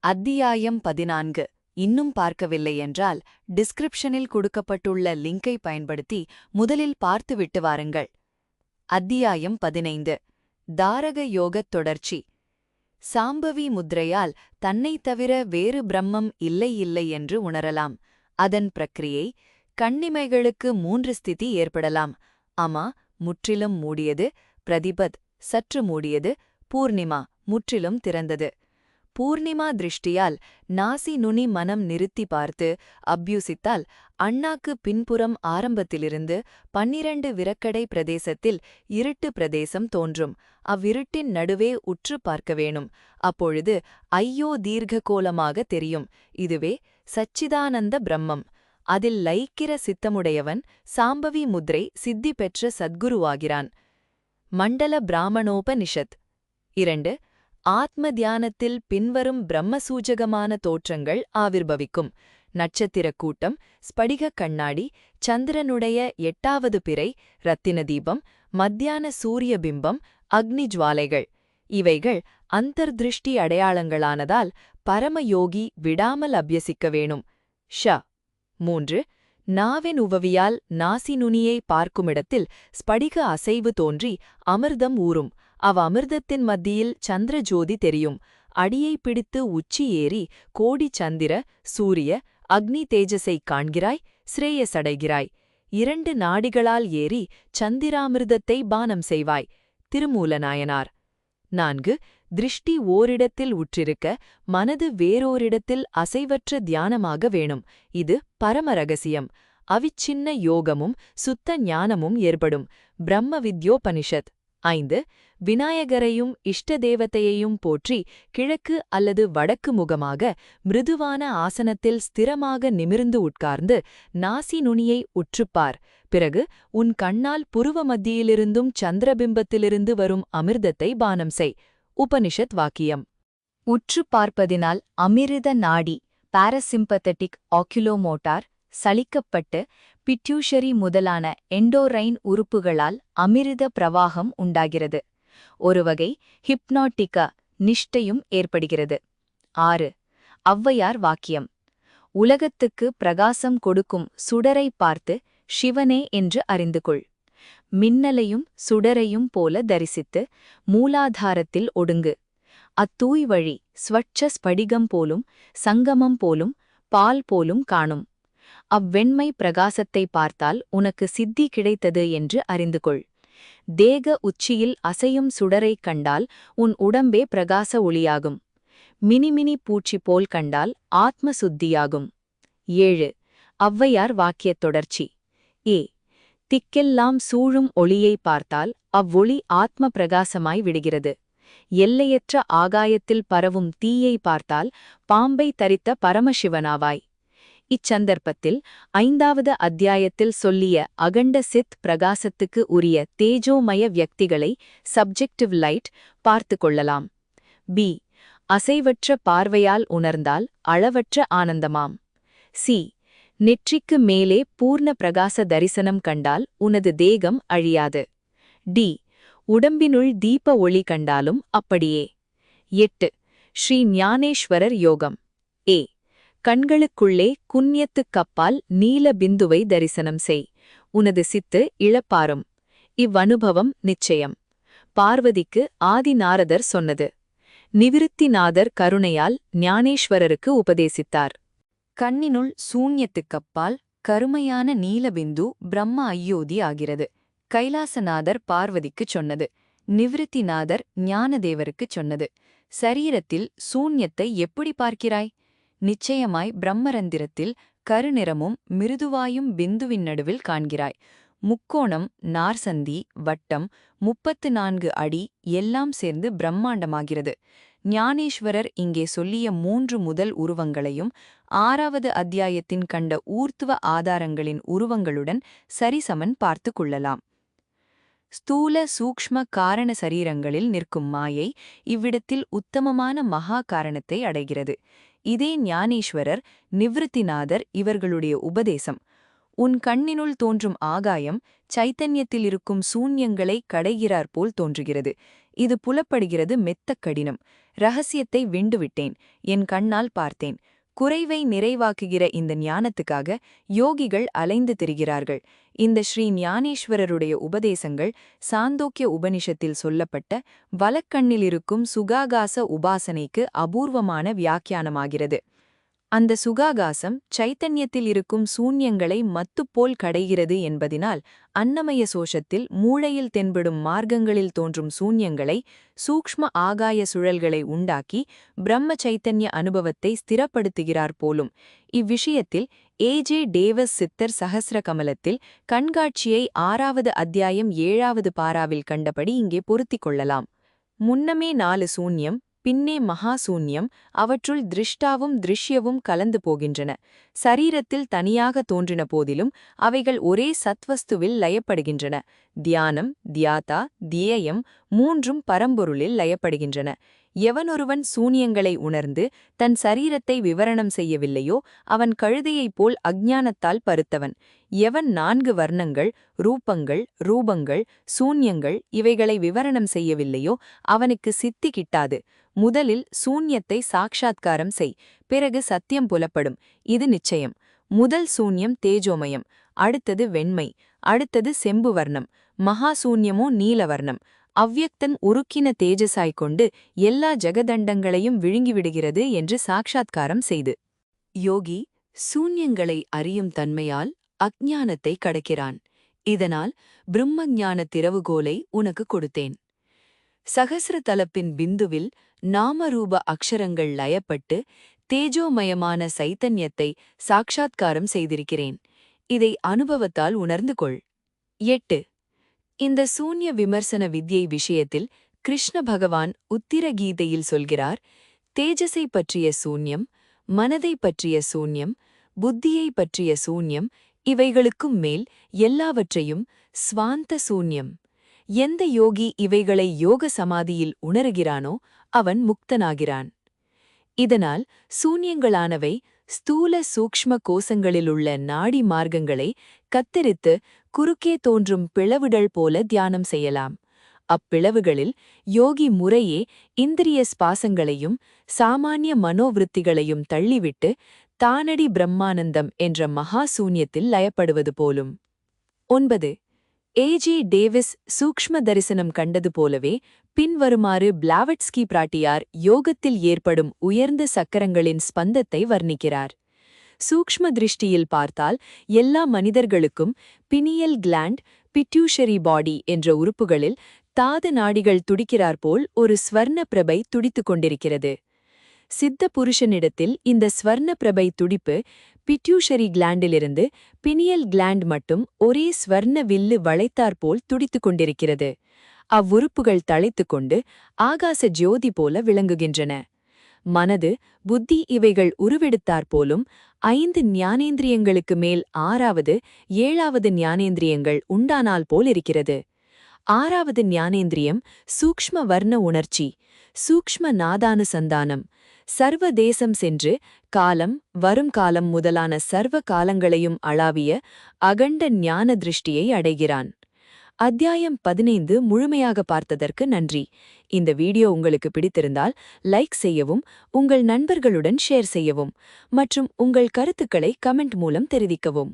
அத்தியாயம் 14 இன்னும் பார்க்கவில்லை என்றால் டிஸ்கிரிப்ஷனில் கொடுக்கப்பட்டுள்ள லிங்கை பயன்படுத்தி முதலில் பார்த்துவிட்டு வாருங்கள். அத்தியாயம் 15 தாரக யோகத் தொடர்ச்சி. சாம்பவி முத்ரையால் தன்னைத் தவிர வேறு பிரம்மம் இல்லை என்று உணரலாம். அதன் பிரக்கிரியை கண்ணிமைகளுக்கு 3 ஸ்திதி ஏற்படலாம். அமா முற்றிலும் மூடியது, பிரதிபத் சற்று மூடியது, பூர்ணிமா முற்றிலும் திறந்தது. பூர்ணிமா திருஷ்டியால் நாசி நுனி மனம் நிறுத்தி பார்த்து அப்யூசித்தால் அண்ணாக்கு பின்புறம் ஆரம்பத்திலிருந்து 12 விரக்கடை பிரதேசத்தில் இருட்டு பிரதேசம் தோன்றும். அவ்விருட்டின் நடுவே உற்று பார்க்க வேணும். அப்பொழுது ஐயோ தீர்க்ககோலமாக தெரியும். இதுவே சச்சிதானந்த பிரம்மம். அதில் லயிக்கிற சித்தமுடையவன் சாம்பவி முத்ரை சித்தி பெற்ற சத்குருவாகிறான். மண்டல பிராமணோபனிஷத் 2. ஆத்ம தியானத்தில் பின்வரும் பிரம்மசூஜகமான தோற்றங்கள் ஆவிர்பவிக்கும். நட்சத்திரக் கூட்டம், ஸ்படிகக் கண்ணாடி, சந்திரனுடைய 8வது பிறை, ரத்தின தீபம், மத்தியான சூரிய பிம்பம், அக்னி ஜுவாலைகள். இவைகள் அந்தர்திருஷ்டி அடையாளங்களானதால் பரமயோகி விடாமல் அபியசிக்க வேணும். ஷ 3. நாவின் உவவியால் நாசி நுனியை பார்க்குமிடத்தில் ஸ்படிக அசைவு தோன்றி அமிர்தம் ஊறும். அமிர்தத்தின் மத்தியில் சந்திரஜோதி தெரியும். அடியை பிடித்து உச்சி ஏறி கோடி சந்திர, சூரிய, அக்னி தேஜஸைக் காண்கிறாய், சிரேயசடைகிறாய். 2 நாடிகளால் ஏறி சந்திராமிர்தத்தை பானம் செய்வாய். திருமூலநாயனார். 4. திருஷ்டி ஓரிடத்தில் உற்றிருக்க மனது வேறோரிடத்தில் அசைவற்ற தியானமாக வேணும். இது பரம ரகசியம். அவிச்சின்ன யோகமும் சுத்த ஞானமும் ஏற்படும். பிரம்ம வித்யோபனிஷத். 5. விநாயகரையும் இஷ்ட தேவதையையும் போற்றி கிழக்கு அல்லது வடக்கு முகமாக மிருதுவான ஆசனத்தில் ஸ்திரமாக நிமிர்ந்து உட்கார்ந்து நாசி நுனியை உற்றுப்பார். பிறகு உன் கண்ணால் புருவ மத்தியிலிருந்தும் சந்திரபிம்பத்திலிருந்து வரும் அமிர்தத்தை பானம் செய். உபனிஷத் வாக்கியம். உற்று பார்ப்பதினால் அமிர்த நாடி பாரசிம்பத்தட்டிக் ஆக்யுலோமோட்டார் சலிக்கப்பட்டு பிட்யூஷரி முதலான எண்டோரைன் உறுப்புகளால் அமிர்த பிரவாகம் உண்டாகிறது. ஒருவகை ஹிப்னாட்டிகா நிஷ்டையும் ஏற்படுகிறது. 6. ஔவையார் வாக்கியம். உலகத்துக்கு பிரகாசம் கொடுக்கும் சுடரை பார்த்து சிவனே என்று அறிந்து கொள். மின்னலையும் சுடரையும் போல தரிசித்து மூலாதாரத்தில் ஒடுங்கு. அத்தூய் வழி ஸ்வட்ச ஸ்படிகம் போலும் சங்கமம் போலும் பால் போலும் காணும். அவ்வெண்மை பிரகாசத்தை பார்த்தால் உனக்கு சித்தி கிடைத்தது என்று அறிந்து கொள். தேக உச்சியில் அசையும் சுடரைக் கண்டால் உன் உடம்பே பிரகாச ஒளியாகும். மினிமினி பூச்சி போல் கண்டால் ஆத்ம சுத்தியாகும். 7. ஔவையார் வாக்கியத் தொடர்ச்சி. ஏ திக்கெல்லாம் சூழும் ஒளியை பார்த்தால் அவ்வொளி ஆத்ம பிரகாசமாய் விடுகிறது. எல்லையற்ற ஆகாயத்தில் பரவும் தீயை பார்த்தால் பாம்பை தரித்த பரமசிவனாவாய். இச்சந்தர்ப்பத்தில் 5வது அத்தியாயத்தில் சொல்லிய அகண்ட சித் பிரகாசத்துக்கு உரிய தேஜோமய வியக்திகளை சப்ஜெக்டிவ் லைட் பார்த்து கொள்ளலாம். பி அசைவற்ற பார்வையால் உணர்ந்தால் அளவற்ற ஆனந்தமாம். சி நெற்றிக்கு மேலே பூர்ண பிரகாச தரிசனம் கண்டால் உனது தேகம் அழியாது. டி உடம்பினுள் தீப ஒளி கண்டாலும் அப்படியே. 8. ஸ்ரீ ஞானேஸ்வரர் யோகம். ஏ கண்களுக்குள்ளே குன்யத்துக்கப்பால் நீல பிந்துவை தரிசனம் செய். உனது சித்து இழப்பாரும். இவ்வனுபவம் நிச்சயம். பார்வதிக்கு ஆதிநாரதர் சொன்னது. நிவிருத்திநாதர் கருணையால் ஞானேஸ்வரருக்கு உபதேசித்தார். கண்ணினுள் சூன்யத்துக்கப்பால் கருமையான நீலபிந்து பிரம்ம அயோத்தி ஆகிறது. கைலாசநாதர் பார்வதிக்குச் சொன்னது. நிவிருத்திநாதர் ஞானதேவருக்குச் சொன்னது. சரீரத்தில் சூன்யத்தை எப்படி பார்க்கிறாய்? நிச்சயமாய் பிரம்மரந்திரத்தில் கருநிறமும் மிருதுவாயும் பிந்துவின் நடுவில் காண்கிறாய். முக்கோணம், நார்சந்தி, வட்டம், 34 அடி எல்லாம் சேர்ந்து பிரம்மாண்டமாகிறது. ஞானேஸ்வரர் இங்கே சொல்லிய 3 முதல் உருவங்களையும் 6வது அத்தியாயத்தின் கண்ட ஊர்த்துவ ஆதாரங்களின் உருவங்களுடன் சரிசமன் பார்த்து கொள்ளலாம். ஸ்தூல சூக்ஷ்ம காரண சரீரங்களில் நிற்கும் மாயை இவ்விடத்தில் உத்தமமான மகா காரணத்தை அடைகிறது. இதே ஞானேஸ்வரர், நிவிருத்திநாதர் இவர்களுடைய உபதேசம். உன் கண்ணினுள் தோன்றும் ஆகாயம் சைத்தன்யத்திலிருக்கும் சூன்யங்களை கடைகிறார் போல் தோன்றுகிறது. இது புலப்படுகிறது மெத்தக் கடினம். ரகசியத்தை விண்டுவிட்டேன், என் கண்ணால் பார்த்தேன். குறைவை நிறைவாக்குகிற இந்த ஞானத்துக்காக யோகிகள் அலைந்து திரிகிறார்கள். இந்த ஸ்ரீ ஞானேஸ்வரருடைய உபதேசங்கள் சாந்தோக்கிய உபனிஷத்தில் சொல்லப்பட்ட வலக்கண்ணிலிருக்கும் சுகாகாச உபாசனைக்கு அபூர்வமான வியாக்கியானமாகிறது. அந்த சுகாகாசம் சைத்தன்யத்தில் இருக்கும் சூன்யங்களை மத்துப்போல் கடைகிறது என்பதினால் அன்னமய சோஷத்தில் மூளையில் தென்படும் மார்க்கங்களில் தோன்றும் சூன்யங்களை சூக்ஷ்ம ஆகாய சுழல்களை உண்டாக்கி பிரம்ம சைத்தன்ய அனுபவத்தை ஸ்திரப்படுத்துகிறார் போலும். இவ்விஷயத்தில் ஏஜே டேவஸ் சித்தர் சஹஸ்ர கமலத்தில் கண்காட்சியை 6வது அத்தியாயம் 7வது பாராவில் கண்டபடி இங்கே பொருத்திக் கொள்ளலாம். முன்னமே 4 சூன்யம், பின்னே மகா சூன்யம், அவற்றுள் திருஷ்டாவும் திருஷ்யவும் கலந்து போகின்றன. சரீரத்தில் தனியாக தோன்றின போதிலும் அவைகள் ஒரே சத்வஸ்துவில் லயப்படுகின்றன. தியானம், தியாதா, தியேயம் மூன்றும் பரம்பொருளில் லயப்படுகின்றன. எவனொருவன் சூனியங்களை உணர்ந்து தன் சரீரத்தை விவரணம் செய்யவில்லையோ அவன் கழுதையைப் போல் அஞ்ஞானத்தால் பருத்தவன். எவன் 4 வர்ணங்கள், ரூபங்கள், சூன்யங்கள் இவைகளை விவரணம் செய்யவில்லையோ அவனுக்கு சித்தி கிட்டாது. முதலில் சூன்யத்தை சாட்சாத்காரம் செய், பிறகு சத்தியம் புலப்படும். இது நிச்சயம். முதல் சூன்யம் தேஜோமயம், அடுத்தது வெண்மை, அடுத்தது செம்பு வர்ணம், மகா சூன்யமோ நீலவர்ணம். அவ்யக்தன் உருக்கின தேஜசாய் கொண்டு எல்லா ஜெகதண்டங்களையும் விழுங்கிவிடுகிறது என்று சாட்சாத்காரம் செய்து. யோகி சூன்யங்களை அறியும் தன்மையால் அஞ்ஞானத்தை கடக்கிறான். இதனால் பிரம்மஞான திறவுகோலை உனக்கு கொடுத்தேன். சகஸ்ர தலப்பின் பிந்துவில் நாமரூப அக்ஷரங்கள் லயப்பட்டு தேஜோமயமான சைத்தன்யத்தை சாட்சாத்காரம் செய்திருக்கிறேன். இதை அனுபவத்தால் உணர்ந்து கொள். 8. இந்த சூன்ய விமர்சன வித்யை விஷயத்தில் கிருஷ்ண பகவான் உத்திர கீதையில் சொல்கிறார், தேஜஸை பற்றிய சூன்யம், மனதை பற்றிய சூன்யம், புத்தியை பற்றிய சூன்யம், இவைகளுக்கும் மேல் எல்லாவற்றையும் ஸ்வாந்த சூன்யம். எந்த யோகி இவைகளை யோக சமாதியில் உணருகிறானோ அவன் முக்தனாகிறான். இதனால் சூன்யங்களானவை ஸ்தூல சூக்ஷ்ம கோசங்களிலுள்ள நாடி மார்க்கங்களை கத்தரித்து குறுக்கே தோன்றும் பிளவுகள் போல தியானம் செய்யலாம். அப்பிளவுகளில் யோகி முறையே இந்திரிய ஸ்பாசங்களையும் சாமானிய மனோவிருத்திகளையும் தள்ளிவிட்டு தானடி பிரம்மானந்தம் என்ற மகா சூன்யத்தில் லயப்படுவது போலும். 9. ஏஜி டேவிஸ் சூக்ஷ்ம தரிசனம் கண்டது போலவே பின்வருமாறு பிளாவட்ஸ்கி பிராட்டியார் யோகத்தில் ஏற்படும் உயர்ந்த சக்கரங்களின் ஸ்பந்தத்தை வர்ணிக்கிறார். சூக்ஷ்ம திருஷ்டியில் பார்த்தால் எல்லா மனிதர்களுக்கும் பினியல் கிளாண்ட், பிட்யூஷரி பாடி என்ற உறுப்புகளில் தாது நாடிகள் துடிக்கிறாற்போல் ஒரு ஸ்வர்ண பிரபை துடித்துக் கொண்டிருக்கிறது. சித்த புருஷனிடத்தில் இந்த ஸ்வர்ண பிரபை துடிப்பு பிட்யூஷரி கிளாண்டிலிருந்து பினியல் கிளாண்ட் மட்டும் ஒரே ஸ்வர்ண வில்லு வளைத்தாற்போல் துடித்துக் கொண்டிருக்கிறது. அவ்வுறுப்புகள் தழைத்துக்கொண்டு ஆகாச ஜோதி போல விளங்குகின்றன. மனது, புத்தி இவைகள் உருவெடுத்தாற்போலும் 5 ஞானேந்திரியங்களுக்கு மேல் 6வது 7வது ஞானேந்திரியங்கள் உண்டானால் போல் இருக்கிறது. 6வது ஞானேந்திரியம் சூக்ஷ்ம வர்ண உணர்ச்சி, சூக்ஷ்ம நாதானுசந்தானம், சர்வ தேசம் சென்று காலம், வரும் காலம் முதலான சர்வ காலங்களையும் அளாவிய அகண்ட ஞான திருஷ்டியை அடைகிறான். அத்தியாயம் 15 முழுமையாக பார்த்ததற்கு நன்றி. இந்த வீடியோ உங்களுக்கு பிடித்திருந்தால் லைக் செய்யவும், உங்கள் நண்பர்களுடன் ஷேர் செய்யவும் மற்றும் உங்கள் கருத்துக்களை கமெண்ட் மூலம் தெரிவிக்கவும்.